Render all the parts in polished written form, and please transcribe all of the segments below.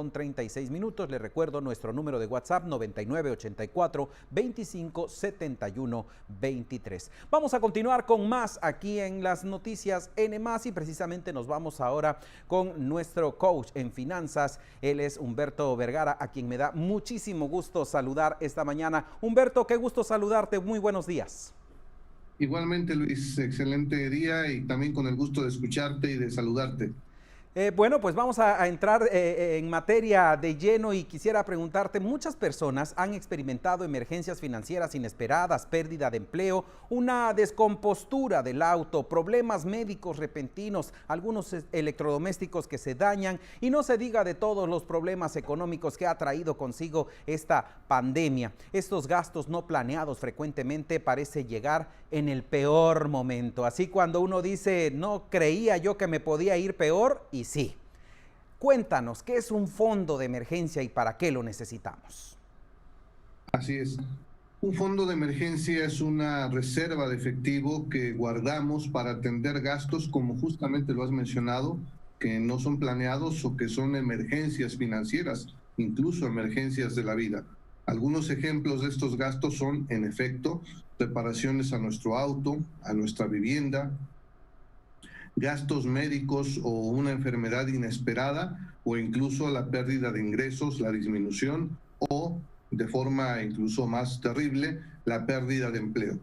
9:36. Le recuerdo nuestro número de WhatsApp 9984-2571-23. Vamos a continuar con más aquí en las noticias N+, y precisamente nos vamos ahora con nuestro coach en finanzas. Él es Humberto Vergara, a quien me da muchísimo gusto saludar esta mañana. Humberto, qué gusto saludarte. Muy buenos días. Igualmente, Luis, excelente día y también con el gusto de escucharte y de saludarte. Bueno, pues vamos a entrar en materia de lleno y quisiera preguntarte, muchas personas han experimentado emergencias financieras inesperadas, pérdida de empleo, una descompostura del auto, problemas médicos repentinos, algunos electrodomésticos que se dañan y no se diga de todos los problemas económicos que ha traído consigo esta pandemia. Estos gastos no planeados frecuentemente parece llegar en el peor momento. Así cuando uno dice, no creía yo que me podía ir peor, y sí. Cuéntanos, ¿qué es un fondo de emergencia y para qué lo necesitamos? Así es. Un fondo de emergencia es una reserva de efectivo que guardamos para atender gastos, como justamente lo has mencionado, que no son planeados o que son emergencias financieras, incluso emergencias de la vida. Algunos ejemplos de estos gastos son, en efecto, reparaciones a nuestro auto, a nuestra vivienda, gastos médicos o una enfermedad inesperada, o incluso la pérdida de ingresos, la disminución o, de forma incluso más terrible, la pérdida de empleo.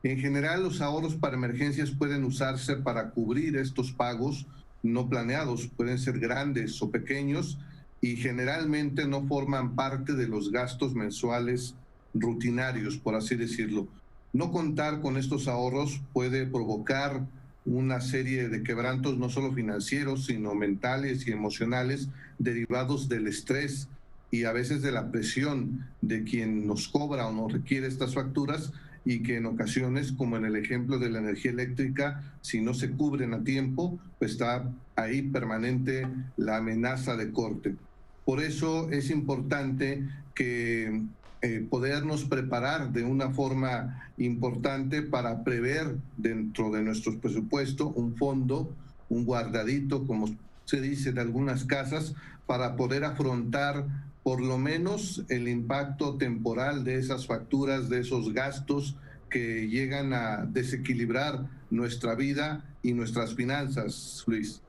En general, los ahorros para emergencias pueden usarse para cubrir estos pagos no planeados, pueden ser grandes o pequeños, y generalmente no forman parte de los gastos mensuales rutinarios, por así decirlo. No contar con estos ahorros puede provocar una serie de quebrantos no solo financieros, sino mentales y emocionales derivados del estrés y a veces de la presión de quien nos cobra o nos requiere estas facturas, y que en ocasiones, como en el ejemplo de la energía eléctrica, si no se cubren a tiempo, pues está ahí permanente la amenaza de corte. Por eso es importante que podernos preparar de una forma importante para prever dentro de nuestro presupuesto un fondo, un guardadito, como se dice en algunas casas, para poder afrontar por lo menos el impacto temporal de esas facturas, de esos gastos que llegan a desequilibrar nuestra vida y nuestras finanzas, Luis.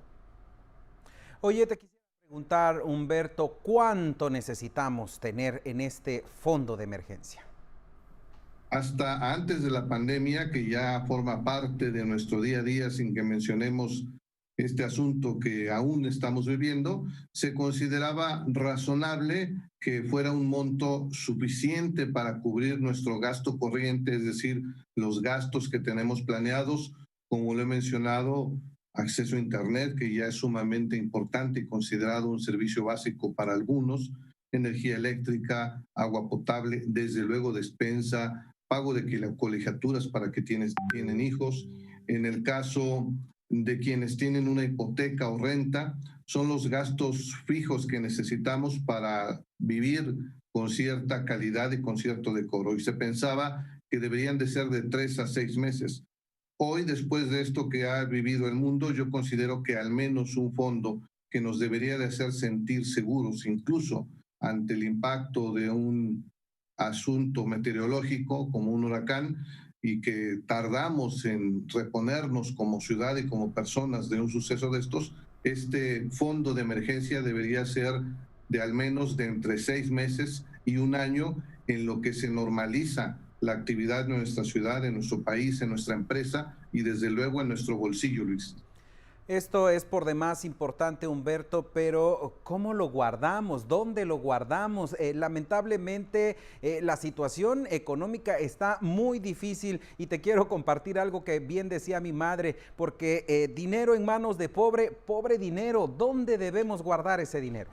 Oye, te quisiera preguntar, Humberto, ¿cuánto necesitamos tener en este fondo de emergencia? Hasta antes de la pandemia, que ya forma parte de nuestro día a día, sin que mencionemos este asunto que aún estamos viviendo, se consideraba razonable que fuera un monto suficiente para cubrir nuestro gasto corriente, es decir, los gastos que tenemos planeados, como lo he mencionado, acceso a Internet, que ya es sumamente importante y considerado un servicio básico para algunos, energía eléctrica, agua potable, desde luego despensa, pago de colegiaturas para que tienen hijos. En el caso de quienes tienen una hipoteca o renta, son los gastos fijos que necesitamos para vivir con cierta calidad y con cierto decoro. Y se pensaba que deberían de ser de 3 a 6 meses. Hoy, después de esto que ha vivido el mundo, yo considero que al menos un fondo que nos debería de hacer sentir seguros, incluso ante el impacto de un asunto meteorológico como un huracán, y que tardamos en reponernos como ciudad y como personas de un suceso de estos, este fondo de emergencia debería ser de al menos de entre 6 meses y un año, en lo que se normaliza la actividad en nuestra ciudad, en nuestro país, en nuestra empresa y desde luego en nuestro bolsillo, Luis. Esto es por demás importante, Humberto, pero ¿cómo lo guardamos? ¿Dónde lo guardamos? Lamentablemente, la situación económica está muy difícil y te quiero compartir algo que bien decía mi madre, porque dinero en manos de pobre, pobre dinero. ¿Dónde debemos guardar ese dinero?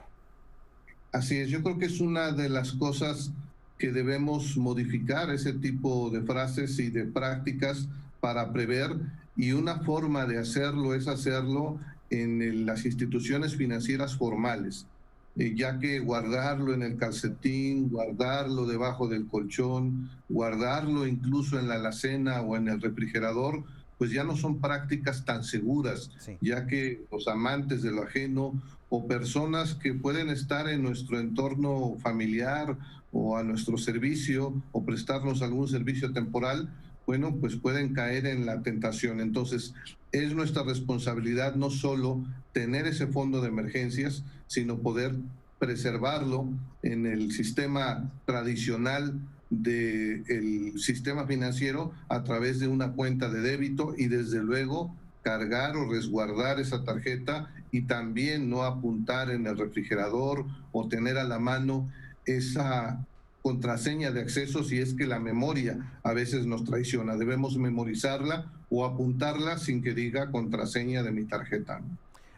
Así es, yo creo que es una de las cosas que debemos modificar, ese tipo de frases y de prácticas para prever, y una forma de hacerlo es hacerlo en las instituciones financieras formales, ya que guardarlo en el calcetín, guardarlo debajo del colchón, guardarlo incluso en la alacena o en el refrigerador, pues ya no son prácticas tan seguras, Sí. ya que los amantes de lo ajeno o personas que pueden estar en nuestro entorno familiar o a nuestro servicio o prestarnos algún servicio temporal, bueno, pues pueden caer en la tentación. Entonces, es nuestra responsabilidad no solo tener ese fondo de emergencias, sino poder preservarlo en el sistema tradicional del sistema financiero a través de una cuenta de débito y desde luego cargar o resguardar esa tarjeta y también no apuntar en el refrigerador o tener a la mano esa contraseña de acceso si es que la memoria a veces nos traiciona. Debemos memorizarla o apuntarla sin que diga contraseña de mi tarjeta.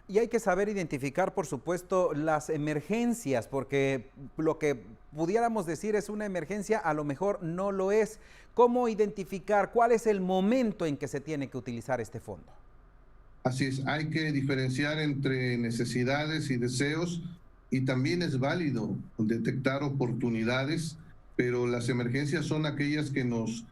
Y hay que saber identificar, por supuesto, las emergencias, porque lo que pudiéramos decir es una emergencia, a lo mejor no lo es. ¿Cómo identificar cuál es el momento en que se tiene que utilizar este fondo? Así es, hay que diferenciar entre necesidades y deseos y también es válido detectar oportunidades, pero las emergencias son aquellas que nos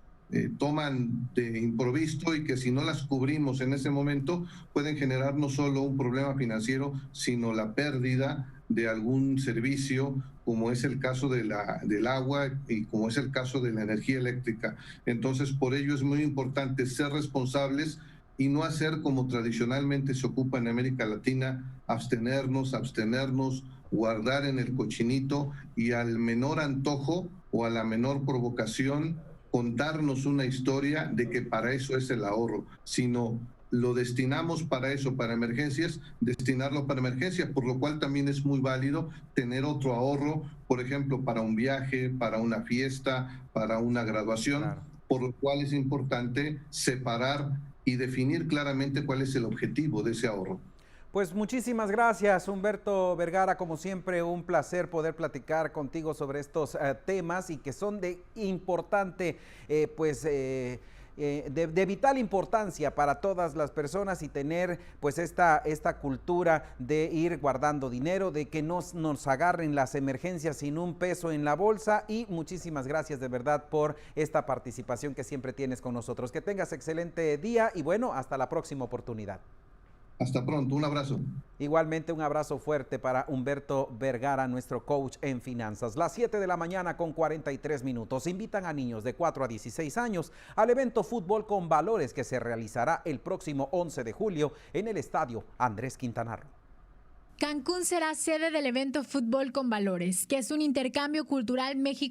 toman de improviso y que si no las cubrimos en ese momento pueden generar no solo un problema financiero, sino la pérdida de algún servicio, como es el caso del agua y como es el caso de la energía eléctrica. Entonces, por ello es muy importante ser responsables y no hacer como tradicionalmente se ocupa en América Latina, abstenernos, guardar en el cochinito y al menor antojo o a la menor provocación contarnos una historia de que para eso es el ahorro, sino lo destinamos para eso, para emergencias, destinarlo para emergencias, por lo cual también es muy válido tener otro ahorro, por ejemplo, para un viaje, para una fiesta, para una graduación, Claro. por lo cual es importante separar y definir claramente cuál es el objetivo de ese ahorro. Pues muchísimas gracias, Humberto Vergara. Como siempre, un placer poder platicar contigo sobre estos temas y que son de importante, de vital importancia para todas las personas y tener pues esta cultura de ir guardando dinero, de que no nos agarren las emergencias sin un peso en la bolsa. Y muchísimas gracias de verdad por esta participación que siempre tienes con nosotros. Que tengas excelente día y bueno, hasta la próxima oportunidad. Hasta pronto, un abrazo. Igualmente un abrazo fuerte para Humberto Vergara, nuestro coach en finanzas. Las 7 de la mañana con 43 minutos. Invitan a niños de 4 a 16 años al evento Fútbol con Valores que se realizará el próximo 11 de julio en el estadio Andrés Quintana Roo. Cancún será sede del evento Fútbol con Valores, que es un intercambio cultural México